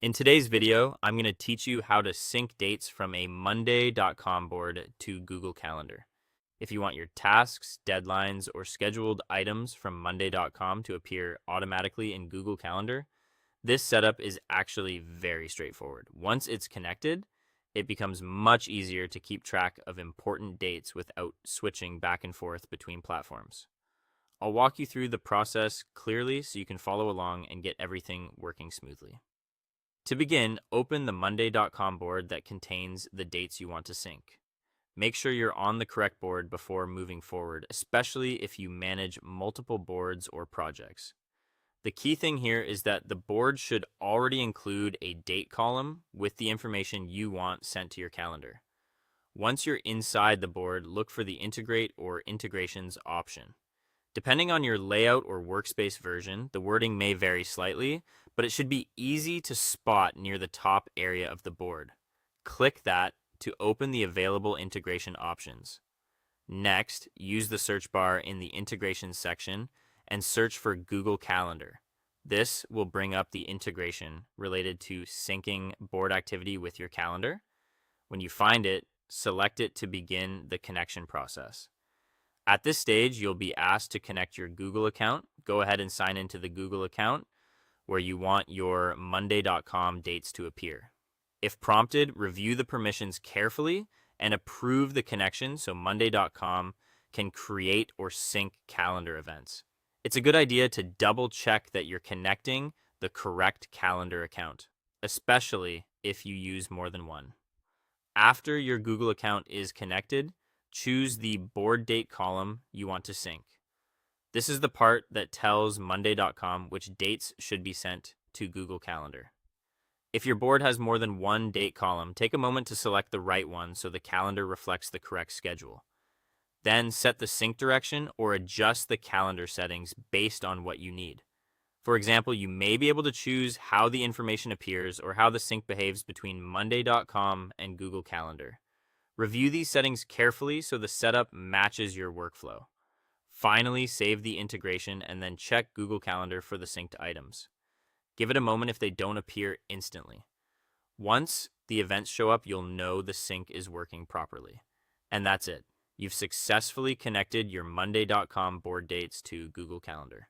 In today's video, I'm going to teach you how to sync dates from a Monday.com board to Google Calendar. If you want your tasks, deadlines, or scheduled items from Monday.com to appear automatically in Google Calendar, this setup is actually very straightforward. Once it's connected, it becomes much easier to keep track of important dates without switching back and forth between platforms. I'll walk you through the process clearly so you can follow along and get everything working smoothly. To begin, open the Monday.com board that contains the dates you want to sync. Make sure you're on the correct board before moving forward, especially if you manage multiple boards or projects. The key thing here is that the board should already include a date column with the information you want sent to your calendar. Once you're inside the board, look for the Integrate or Integrations option. Depending on your layout or workspace version, the wording may vary slightly, but it should be easy to spot near the top area of the board. Click that to open the available integration options. Next, use the search bar in the Integration section and search for Google Calendar. This will bring up the integration related to syncing board activity with your calendar. When you find it, select it to begin the connection process. At this stage, you'll be asked to connect your Google account. Go ahead and sign into the Google account where you want your Monday.com dates to appear. If prompted, review the permissions carefully and approve the connection so Monday.com can create or sync calendar events. It's a good idea to double check that you're connecting the correct calendar account, especially if you use more than one. After your Google account is connected, choose the board date column you want to sync. This is the part that tells Monday.com which dates should be sent to Google Calendar. If your board has more than one date column, take a moment to select the right one so the calendar reflects the correct schedule. Then set the sync direction or adjust the calendar settings based on what you need. For example, you may be able to choose how the information appears or how the sync behaves between Monday.com and Google Calendar. Review these settings carefully so the setup matches your workflow. Finally, save the integration and then check Google Calendar for the synced items. Give it a moment if they don't appear instantly. Once the events show up, you'll know the sync is working properly. And that's it. You've successfully connected your Monday.com board dates to Google Calendar.